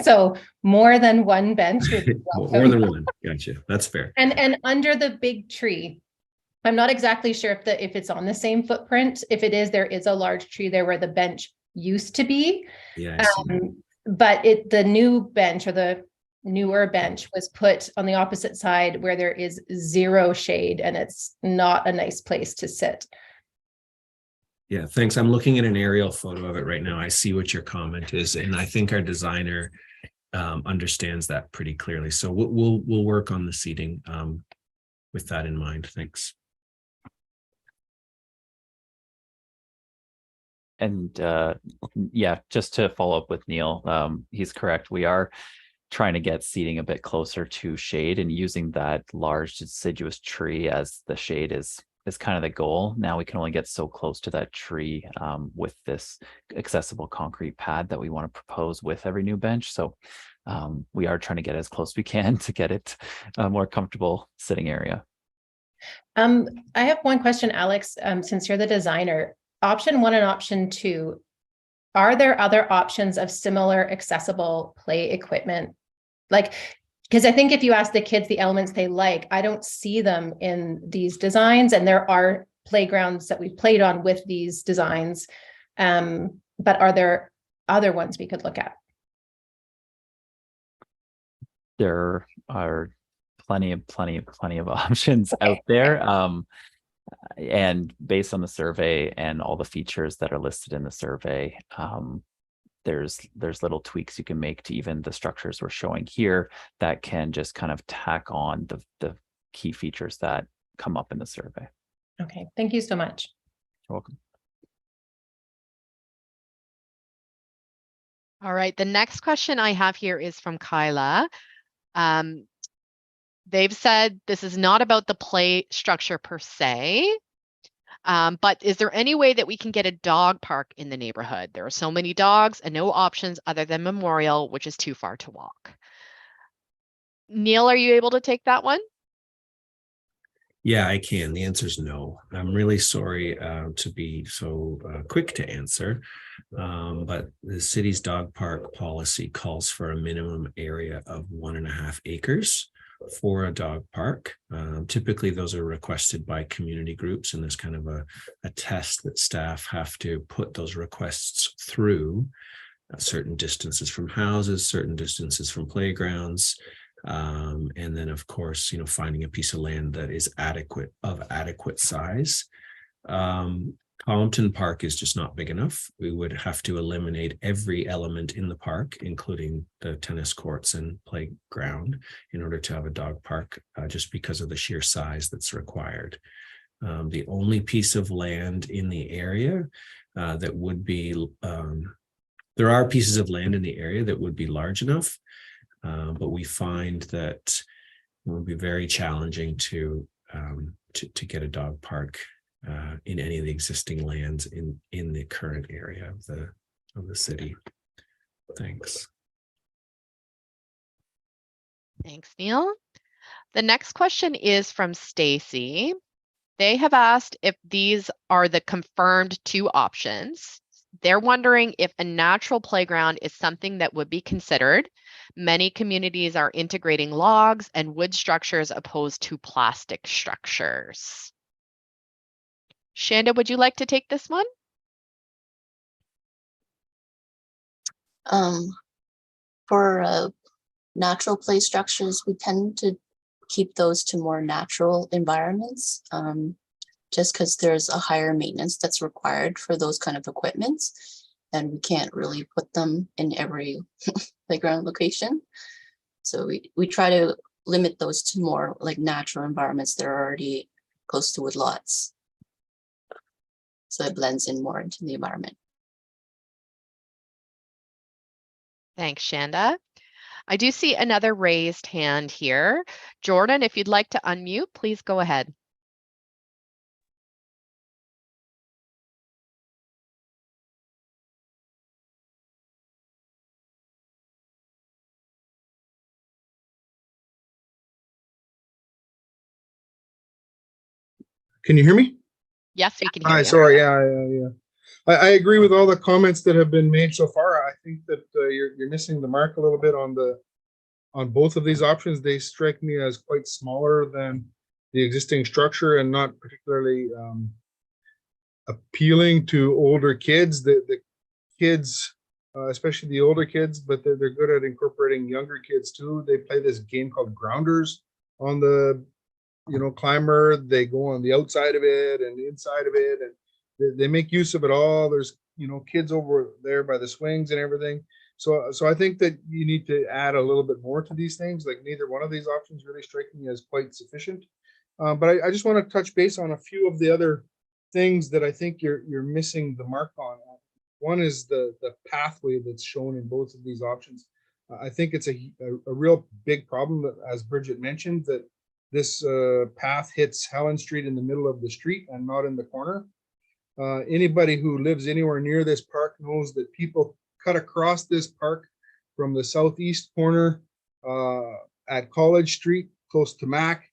So more than 1 bench would be welcome. More than 1. Gotcha. That's fair. And under the big tree, I'm not exactly sure if it's on the same footprint. If it is, there is a large tree there where the bench used to be. Yeah, I see. But the new bench, or the newer bench, was put on the opposite side where there is 0 shade, and it's not a nice place to sit. Yeah, thanks. I'm looking at an aerial photo of it right now. I see what your comment is, and I think our designer understands that pretty clearly. So we'll work on the seating with that in mind. Thanks. And yeah, just to follow up with Neil, he's correct. We are trying to get seating a bit closer to shade, and using that large deciduous tree as the shade is kind of the goal. Now we can only get so close to that tree with this accessible concrete pad that we want to propose with every new bench. So we are trying to get as close as we can to get it a more comfortable sitting area. I have one question, Alex, since you're the designer. Option 1 and option 2, are there other options of similar accessible play equipment? Like, because I think if you ask the kids the elements they like, I don't see them in these designs, and there are playgrounds that we've played on with these designs. But are there other ones we could look at? There are plenty of options out there. And based on the survey and all the features that are listed in the survey, there's little tweaks you can make to even the structures we're showing here that can just kind of tack on the key features that come up in the survey. Okay, thank you so much. You're welcome. All right, the next question I have here is from Kyla. They've said this is not about the play structure per se, but is there any way that we can get a dog park in the neighborhood? There are so many dogs and no options other than Memorial, which is too far to walk. Neil, are you able to take that one? Yeah, I can. The answer is no. I'm really sorry to be so quick to answer, but the city's dog park policy calls for a minimum area of 1.5 acres for a dog park. Typically, those are requested by community groups, and there's kind of a test that staff have to put those requests through, certain distances from houses, certain distances from playgrounds. And then, of course, finding a piece of land that is adequate size. Compton Park is just not big enough. We would have to eliminate every element in the park, including the tennis courts and playground, in order to have a dog park, just because of the sheer size that's required. the only piece of land in the area that would be, there are pieces of land in the area that would be large enough, but we find that it would be very challenging to get a dog park in any of the existing lands in the current area of the city. Thanks. Thanks, Neil. The next question is from Stacy. They have asked if these are the confirmed two options. They're wondering if a natural playground is something that would be considered. Many communities are integrating logs and wood structures opposed to plastic structures. Shanda, would you like to take this one? For natural play structures, we tend to keep those to more natural environments, just because there's a higher maintenance that's required for those kind of equipments, and we can't really put them in every playground location. So we try to limit those to more like natural environments that are already close to woodlots, so it blends in more into the environment. Thanks, Shanda. I do see another raised hand here. Jordan, if you'd like to unmute, please go ahead. Can you hear me? Yes, we can hear Hi, you. sorry. Yeah. I agree with all the comments that have been made so far. I think that you're missing the mark a little bit on both of these options. They strike me as quite smaller than the existing structure and not particularly appealing to older kids. The kids, especially the older kids, but they're good at incorporating younger kids too. They play this game called Grounders on the climber. They go on the outside of it and the inside of it, and they make use of it all. There's kids over there by the swings and everything. So I think that you need to add a little bit more to these things. Like neither one of these options really strike me as quite sufficient. But I just want to touch base on a few of the other things that I think you're missing the mark on. One is the pathway that's shown in both of these options. I think it's a real big problem that, as Bridget mentioned, that this path hits Helen Street in the middle of the street and not in the corner. Anybody who lives anywhere near this park knows that people cut across this park from the southeast corner at College Street, close to Mac,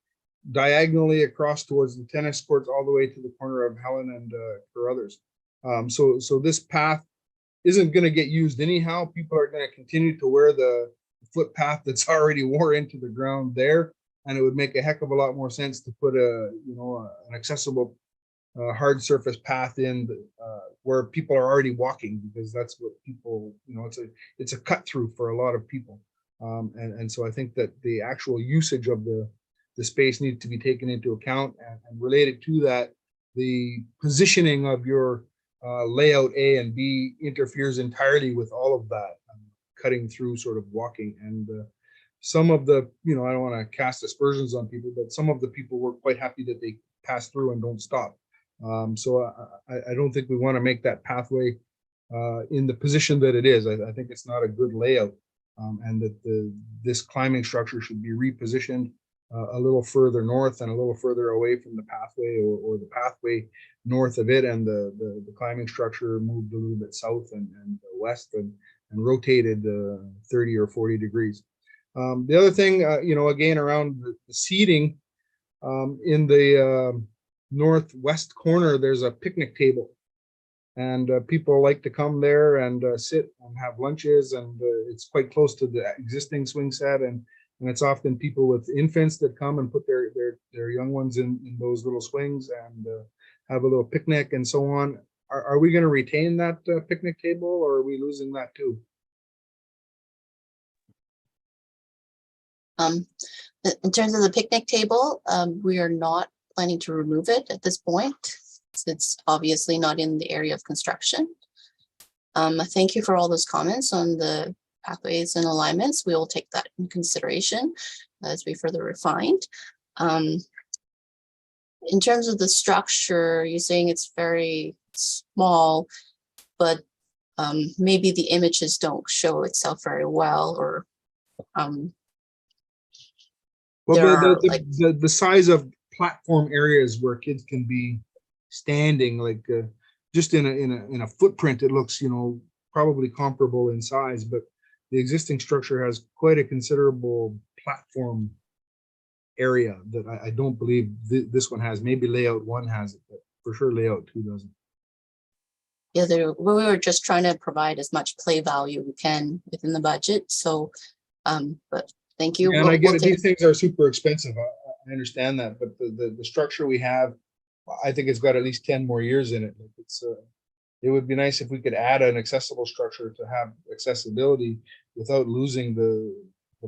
diagonally across towards the tennis courts, all the way to the corner of Helen and Carruthers. So this path isn't going to get used anyhow. People are going to continue to wear the footpath that's already wore into the ground there, and it would make a heck of a lot more sense to put an accessible hard surface path in where people are already walking, because that's what people, it's a cut through for a lot of people. And so I think that the actual usage of the space needs to be taken into account, and related to that, the positioning of your layout A and B interferes entirely with all of that, cutting through sort of walking. And some of the, I don't want to cast aspersions on people, but some of the people were quite happy that they pass through and don't stop. So I don't think we want to make that pathway in the position that it is. I think it's not a good layout, and that this climbing structure should be repositioned a little further north and a little further away from the pathway, or the pathway north of it, and the climbing structure moved a little bit south and west and rotated 30 or 40 degrees. The other thing, again, around the seating, in the northwest corner, there's a picnic table, and people like to come there and sit and have lunches, and it's quite close to the existing swing set, and it's often people with infants that come and put their young ones in those little swings and have a little picnic and so on. Are we going to retain that picnic table, or are we losing that too? In terms of the picnic table, we are not planning to remove it at this point. It's obviously not in the area of construction. Thank you for all those comments on the pathways and alignments. We will take that in consideration as we further refined. in terms of the structure, you're saying it's very small, but maybe the images don't show itself very well, or Well, there are, like, the size of platform areas where kids can be standing, like just in a footprint, it looks, you know, probably comparable in size, but the existing structure has quite a considerable platform area that I don't believe this one has. Maybe layout 1 has it, but for sure layout 2 doesn't. yeah, we were just trying to provide as much play value we can within the budget. So, but thank you. And I get it, these things are super expensive. I understand that, but the structure we have, I think it's got at least 10 more years in it. It's it would be nice if we could add an accessible structure to have accessibility without losing the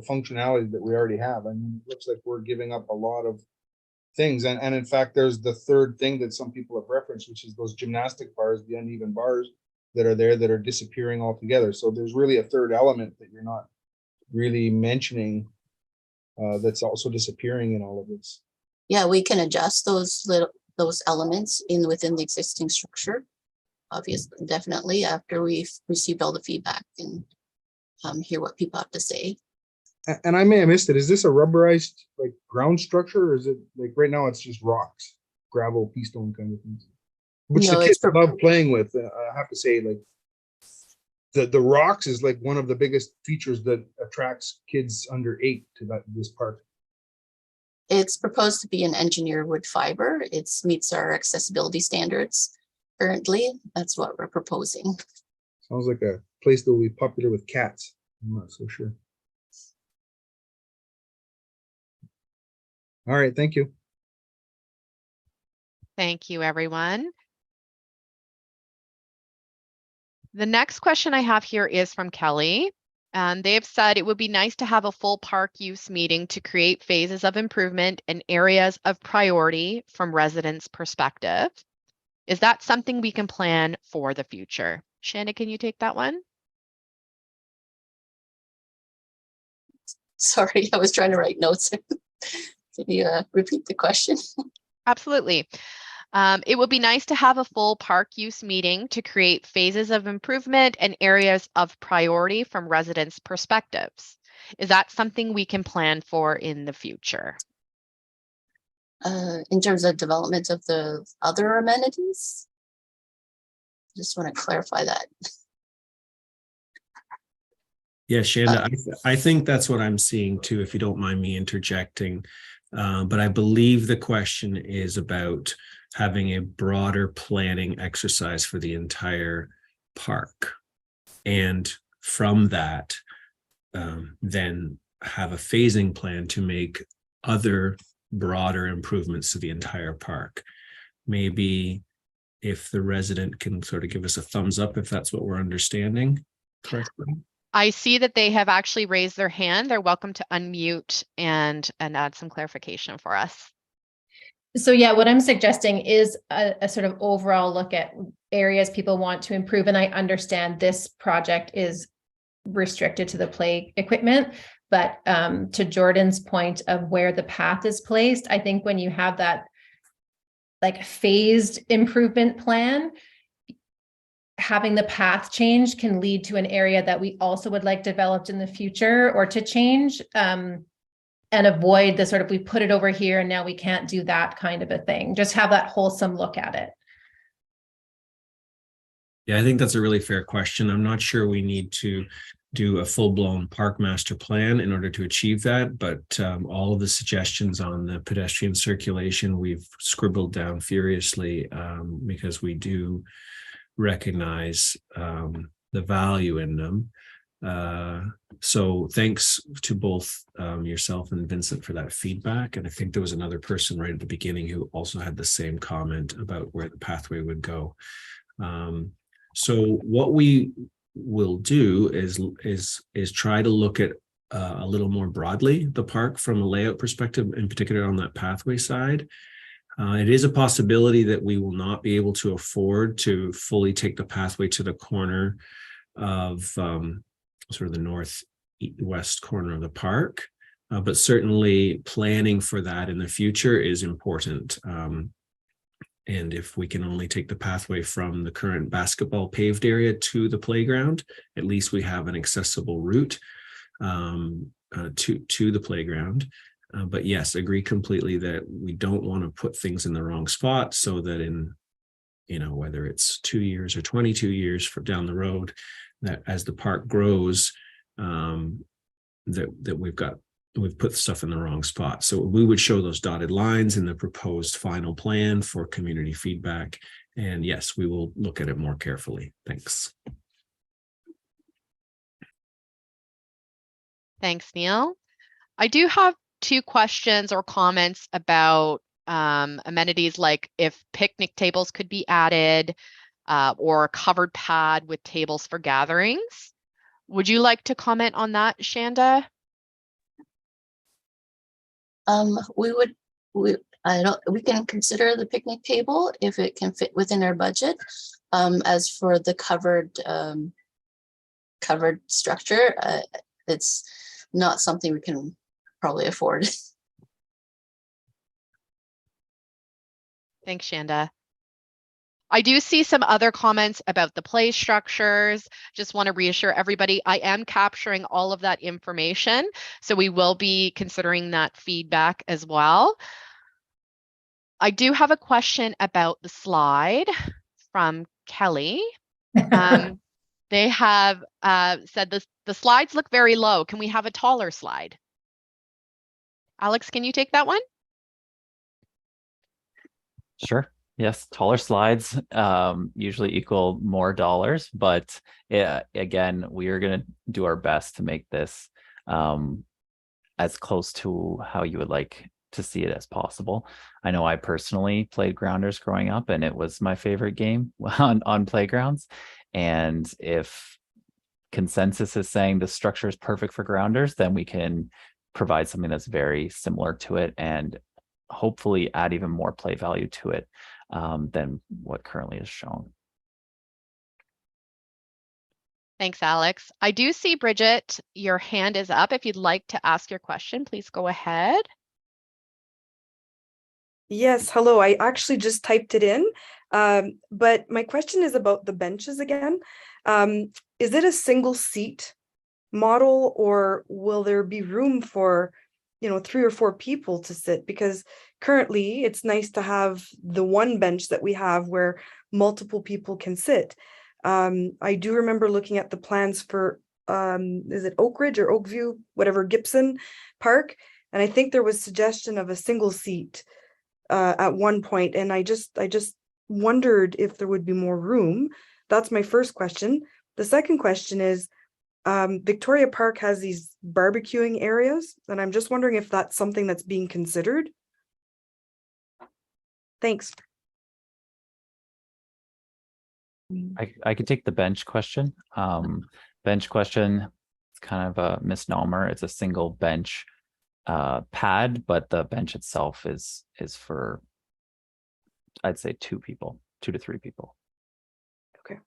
functionality that we already have. I mean, it looks like we're giving up a lot of things. And in fact, there's the third thing that some people have referenced, which is those gymnastic bars, the uneven bars that are there that are disappearing altogether. So there's really a third element that you're not really mentioning that's also disappearing in all of this. Yeah, we can adjust those elements within the existing structure. Obviously, definitely after we've received all the feedback and hear what people have to say. And I may have missed it. Is this a rubberized like ground structure, or is it like right now it's just rocks, gravel, pea stone kind of things, which No, the it's kids love playing with. I have to say, like the rocks is like one of the biggest features that attracts kids under 8 to this park. It's proposed to be an engineered wood fiber. It meets our accessibility standards. Currently, that's what we're proposing. Sounds like a place that will be popular with cats. I'm not so sure. All right, thank you. Thank you, everyone. The next question I have here is from Kelly. And they have said it would be nice to have a full park use meeting to create phases of improvement and areas of priority from residents' perspective. Is that something we can plan for the future? Shanna, can you take that one? Sorry, I was trying to write notes. Can you repeat the question? Absolutely. It would be nice to have a full park use meeting to create phases of improvement and areas of priority from residents' perspectives. Is that something we can plan for in the future? In terms of development of the other amenities? Just want to clarify that. Yeah, Shanda, I think that's what I'm seeing too, if you don't mind me interjecting. But I believe the question is about having a broader planning exercise for the entire park. And from that, then have a phasing plan to make other broader improvements to the entire park. Maybe if the resident can sort of give us a thumbs up, if that's what we're understanding correctly. I see that they have actually raised their hand. They're welcome to unmute and add some clarification for us. So yeah, what I'm suggesting is a sort of overall look at areas people want to improve. And I understand this project is restricted to the play equipment, but to Jordan's point of where the path is placed, I think when you have that like phased improvement plan, having the path change can lead to an area that we also would like developed in the future or to change and avoid the sort of we put it over here and now we can't do that kind of a thing. Just have that wholesome look at it. Yeah, I think that's a really fair question. I'm not sure we need to do a full-blown park master plan in order to achieve that, but all of the suggestions on the pedestrian circulation we've scribbled down furiously because we do recognize the value in them. So thanks to both yourself and Vincent for that feedback. And I think there was another person right at the beginning who also had the same comment about where the pathway would go. So what we will do is try to look at a little more broadly the park from a layout perspective, in particular on that pathway side. It is a possibility that we will not be able to afford to fully take the pathway to the corner of sort of the northwest corner of the park. But certainly planning for that in the future is important. And if we can only take the pathway from the current basketball paved area to the playground, at least we have an accessible route to the playground. But yes, agree completely that we don't want to put things in the wrong spot, so that in, whether it's 2 years or 22 years from down the road, that as the park grows, that we've put stuff in the wrong spot. So we would show those dotted lines in the proposed final plan for community feedback. And yes, we will look at it more carefully. Thanks. Thanks, Neil. I do have 2 questions or comments about amenities, like if picnic tables could be added or a covered pad with tables for gatherings. Would you like to comment on that, Shanda? We can consider the picnic table if it can fit within our budget. As for the covered structure, it's not something we can probably afford. Thanks, Shanda. I do see some other comments about the play structures. Just want to reassure everybody, I am capturing all of that information, so we will be considering that feedback as well. I do have a question about the slide from Kelly. They have said the slides look very low. Can we have a taller slide? Alex, can you take that one? Sure. Yes, taller slides usually equal more dollars, but again, we are going to do our best to make this as close to how you would like to see it as possible. I know I personally played Grounders growing up, and it was my favorite game on playgrounds. And if consensus is saying the structure is perfect for Grounders, then we can provide something that's very similar to it and hopefully add even more play value to it than what currently is shown. Thanks, Alex. I do see Bridget, your hand is up. If you'd like to ask your question, please go ahead. Yes, hello. I actually just typed it in, but my question is about the benches again. Is it a single seat model, or will there be room for 3 or 4 people to sit? Because currently it's nice to have the one bench that we have where multiple people can sit. I do remember looking at the plans for, is it Oak Ridge or Oakview, whatever, Gibson Park. And I think there was suggestion of a single seat at one point. And I just wondered if there would be more room. That's my first question. The second question is, Victoria Park has these barbecuing areas, and I'm just wondering if that's something that's being considered. Thanks. I could take the bench question. Bench question, it's kind of a misnomer. It's a single bench pad, but the bench itself is for, I'd say 2 people, 2 to 3 people. Okay.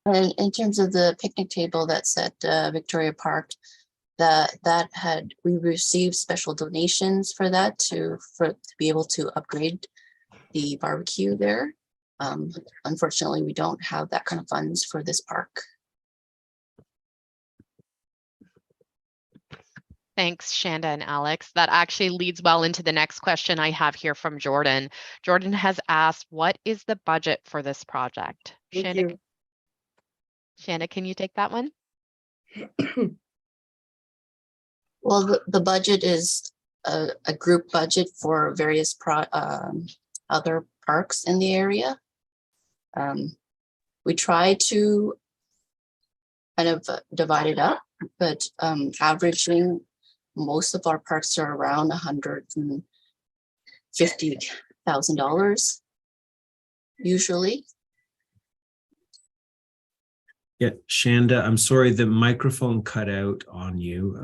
And in terms of the picnic table that's at Victoria Park, we received special donations for that to be able to upgrade the barbecue there. Unfortunately, we don't have that kind of funds for this park. Thanks, Shanda and Alex. That actually leads well into the next question I have here from Jordan. Jordan has asked, what is the budget for this project? Shanda, can you take that one? Well, the budget is a group budget for various other parks in the area. We try to kind of divide it up, but averaging, most of our parks are around $150,000 usually. Yeah, Shanda, I'm sorry, the microphone cut out on you.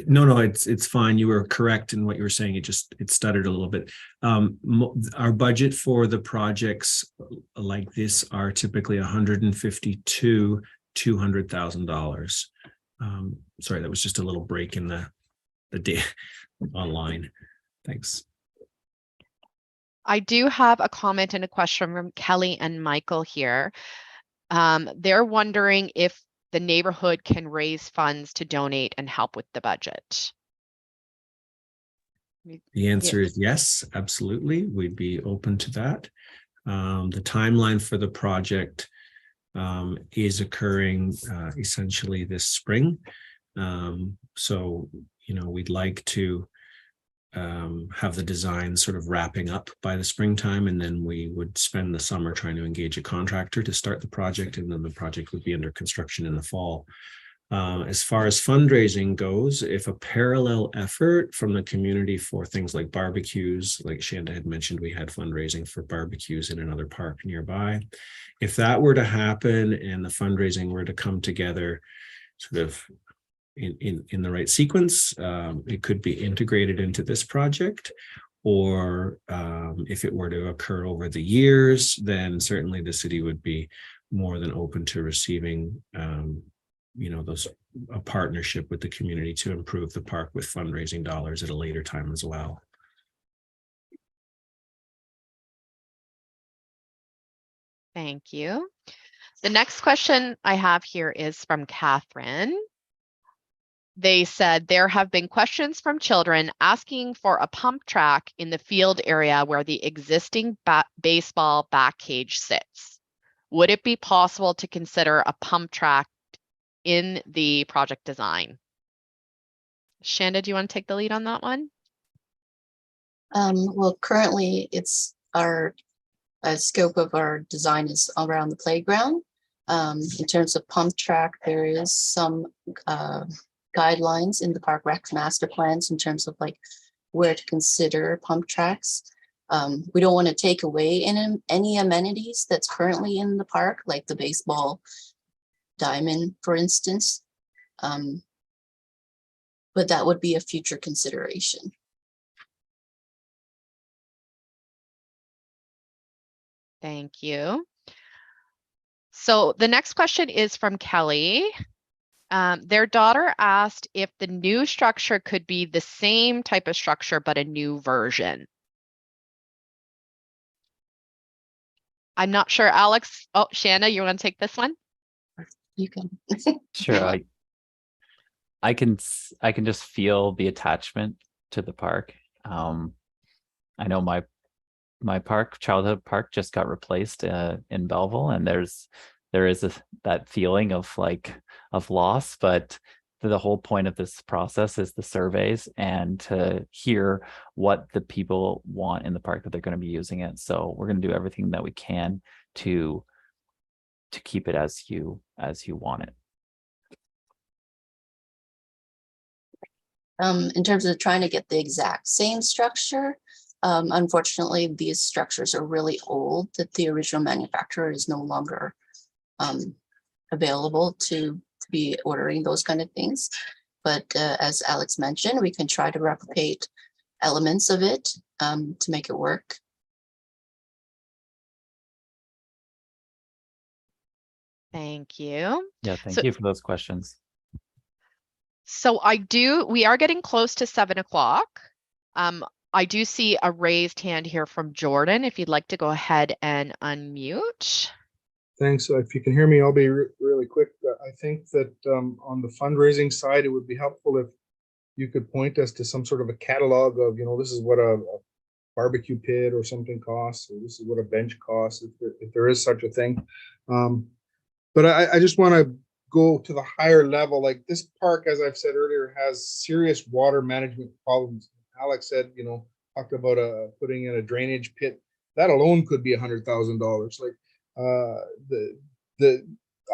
No, it's fine. You were correct in what you were saying. It stuttered a little bit. Our budget for the projects like this are typically $150,000 to $200,000. Sorry, that was just a little break in the day online. Thanks. I do have a comment and a question from Kelly and Michael here. They're wondering if the neighborhood can raise funds to donate and help with the budget. The answer is yes, absolutely. We'd be open to that. The timeline for the project is occurring essentially this spring. So, we'd like to have the design sort of wrapping up by the springtime, and then we would spend the summer trying to engage a contractor to start the project, and then the project would be under construction in the fall. As far as fundraising goes, if a parallel effort from the community for things like barbecues, like Shanda had mentioned, we had fundraising for barbecues in another park nearby. If that were to happen and the fundraising were to come together sort of in the right sequence, it could be integrated into this project. Or if it were to occur over the years, then certainly the city would be more than open to receiving a partnership with the community to improve the park with fundraising dollars at a later time as well. Thank you. The next question I have here is from Catherine. They said there have been questions from children asking for a pump track in the field area where the existing baseball back cage sits. Would it be possible to consider a pump track in the project design? Shanda, do you want to take the lead on that one? Well, currently it's our scope of our design is around the playground. In terms of pump track, there is some guidelines in the park rec master plans in terms of like where to consider pump tracks. We don't want to take away any amenities that's currently in the park, like the baseball diamond, for instance. But that would be a future consideration. Thank you. So the next question is from Kelly. Their daughter asked if the new structure could be the same type of structure, but a new version. I'm not sure, Alex. Oh, Shanna, you want to take this one? You can. Sure. I can just feel the attachment to the park. I know my childhood park just got replaced in Belleville, and there is that feeling of loss, but the whole point of this process is the surveys and to hear what the people want in the park that they're going to be using it. So we're going to do everything that we can to keep it as you want it. In terms of trying to get the exact same structure, unfortunately, these structures are really old that the original manufacturer is no longer available to be ordering those kind of things. But as Alex mentioned, we can try to replicate elements of it to make it work. Thank you. Yeah, thank you for those questions. So we are getting close to 7 o'clock. I do see a raised hand here from Jordan. If you'd like to go ahead and unmute. Thanks. If you can hear me, I'll be really quick. I think that on the fundraising side, it would be helpful if you could point us to some sort of a catalog of, this is what a barbecue pit or something costs, or this is what a bench costs, if there is such a thing. But I just want to go to the higher level. Like this park, as I've said earlier, has serious water management problems. Alex said, talked about putting in a drainage pit. That alone could be $100,000. Like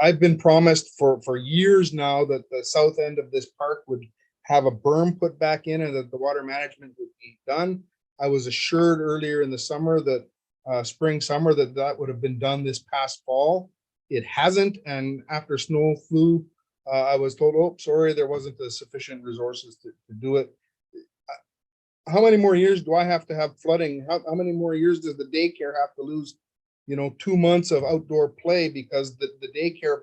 I've been promised for years now that the south end of this park would have a berm put back in and that the water management would be done. I was assured earlier in the summer that summer that would have been done this past fall. It hasn't, and after snow flew, I was told, oh, sorry, there wasn't the sufficient resources to do it. How many more years do I have to have flooding? How many more years does the daycare have to lose 2 months of outdoor play because the daycare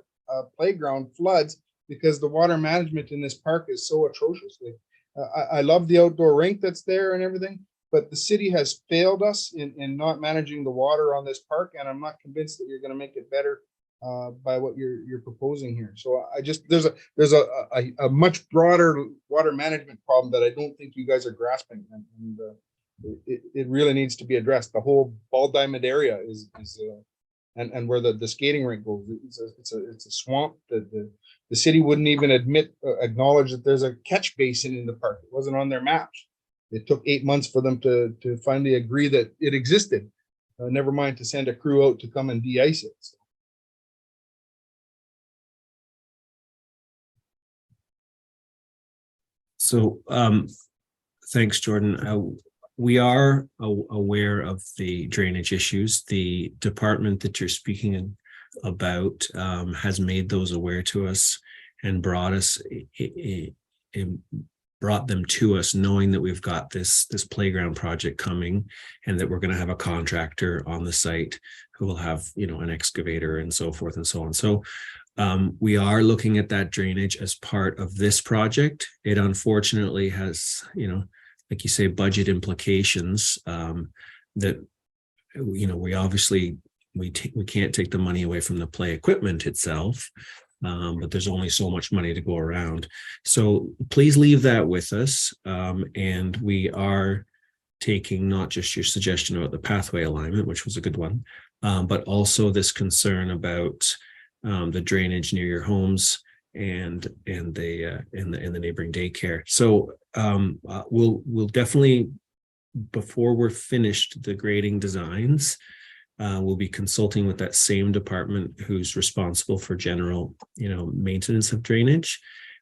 playground floods because the water management in this park is so atrocious. I love the outdoor rink that's there and everything, but the city has failed us in not managing the water on this park, and I'm not convinced that you're going to make it better by what you're proposing here. So I just there's a much broader water management problem that I don't think you guys are grasping, and it really needs to be addressed. The whole Ball Diamond area is and where the skating rink goes, it's a swamp. The city wouldn't even acknowledge that there's a catch basin in the park. It wasn't on their maps. It took 8 months for them to finally agree that it existed. Never mind to send a crew out to come and de-ice it. So thanks, Jordan. We are aware of the drainage issues. The department that you're speaking about has made those aware to us and brought them to us, knowing that we've got this playground project coming and that we're going to have a contractor on the site who will have, an excavator and so forth and so on. So we are looking at that drainage as part of this project. It unfortunately has, like you say, budget implications that, we obviously, we can't take the money away from the play equipment itself, but there's only so much money to go around. So please leave that with us. And we are taking not just your suggestion about the pathway alignment, which was a good one, but also this concern about the drainage near your homes and the neighboring daycare. So we'll definitely, before we're finished the grading designs, we'll be consulting with that same department who's responsible for general, maintenance of drainage,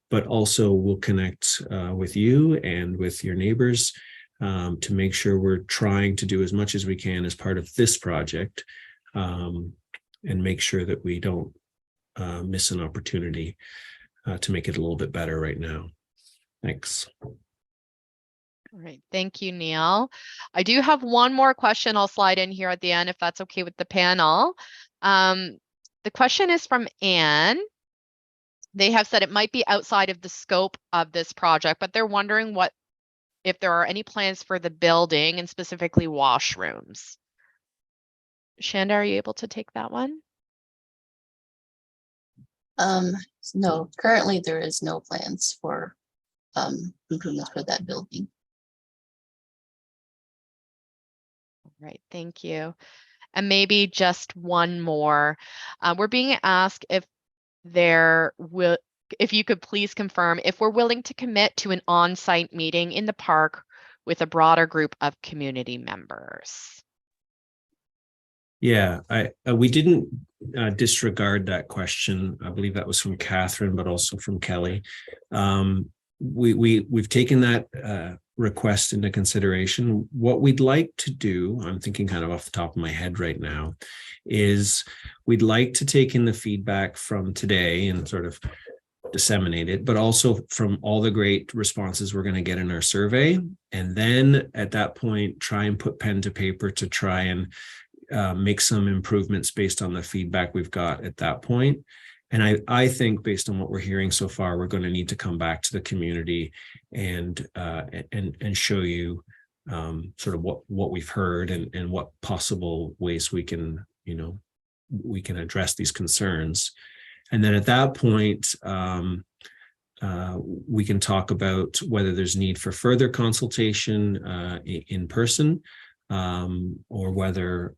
but also we'll connect with you and with your neighbors to make sure we're trying to do as much as we can as part of this project, and make sure that we don't miss an opportunity to make it a little bit better right now. Thanks. All right. Thank you, Neil. I do have one more question I'll slide in here at the end, if that's okay with the panel. The question is from Anne. They have said it might be outside of the scope of this project, but they're wondering if there are any plans for the building and specifically washrooms. Shanda, are you able to take that one? No, currently there is no plans for improvements for that building. All right, thank you. And maybe just one more. We're being asked if you could please confirm if we're willing to commit to an on-site meeting in the park with a broader group of community members. Yeah, we didn't disregard that question. I believe that was from Catherine, but also from Kelly. We've taken that request into consideration. What we'd like to do, I'm thinking kind of off the top of my head right now, is we'd like to take in the feedback from today and sort of disseminate it, but also from all the great responses we're going to get in our survey. And then at that point, try and put pen to paper to try and make some improvements based on the feedback we've got at that point. And I think based on what we're hearing so far, we're going to need to come back to the community and show you sort of what we've heard and what possible ways we can address these concerns. And then at that point, we can talk about whether there's need for further consultation in person, or whether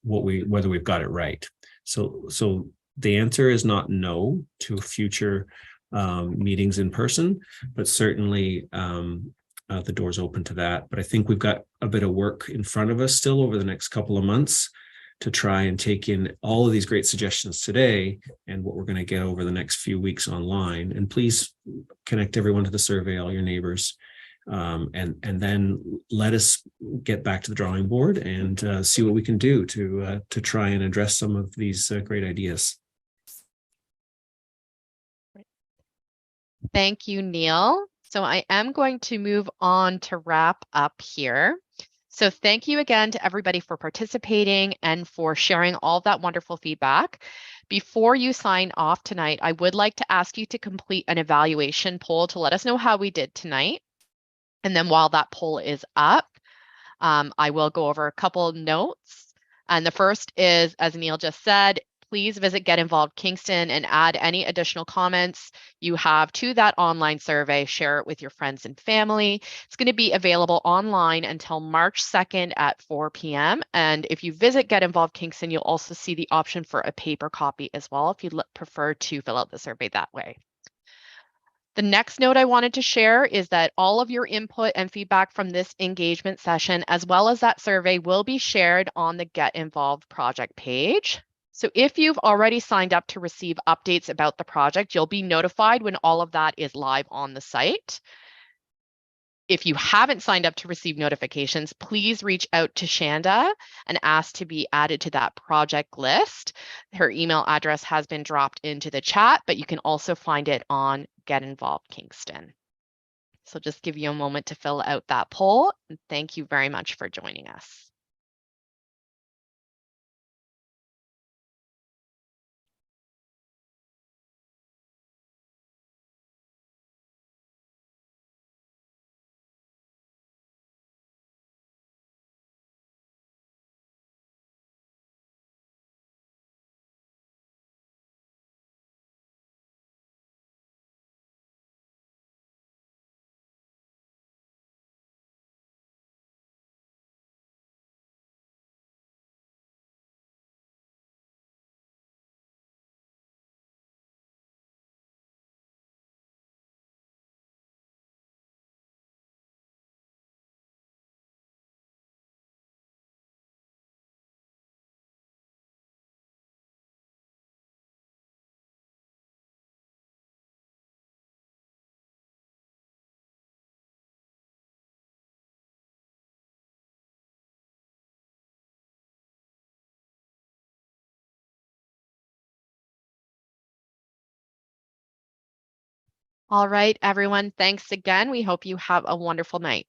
we've got it right. So the answer is not no to future meetings in person, but certainly the door's open to that. But I think we've got a bit of work in front of us still over the next couple of months to try and take in all of these great suggestions today and what we're going to get over the next few weeks online. And please connect everyone to the survey, all your neighbors, and then let us get back to the drawing board and see what we can do to try and address some of these great ideas. Thank you, Neil. So I am going to move on to wrap up here. So thank you again to everybody for participating and for sharing all that wonderful feedback. Before you sign off tonight, I would like to ask you to complete an evaluation poll to let us know how we did tonight. And then while that poll is up, I will go over a couple notes. And the first is, as Neil just said, please visit Get Involved Kingston and add any additional comments you have to that online survey. Share it with your friends and family. It's going to be available online until March 2nd at 4 p.m. And if you visit Get Involved Kingston, you'll also see the option for a paper copy as well if you'd prefer to fill out the survey that way. The next note I wanted to share is that all of your input and feedback from this engagement session, as well as that survey, will be shared on the Get Involved project page. So if you've already signed up to receive updates about the project, you'll be notified when all of that is live on the site. If you haven't signed up to receive notifications, please reach out to Shanda and ask to be added to that project list. Her email address has been dropped into the chat, but you can also find it on Get Involved Kingston. So just give you a moment to fill out that poll. And thank you very much for joining us. All right, everyone, thanks again. We hope you have a wonderful night.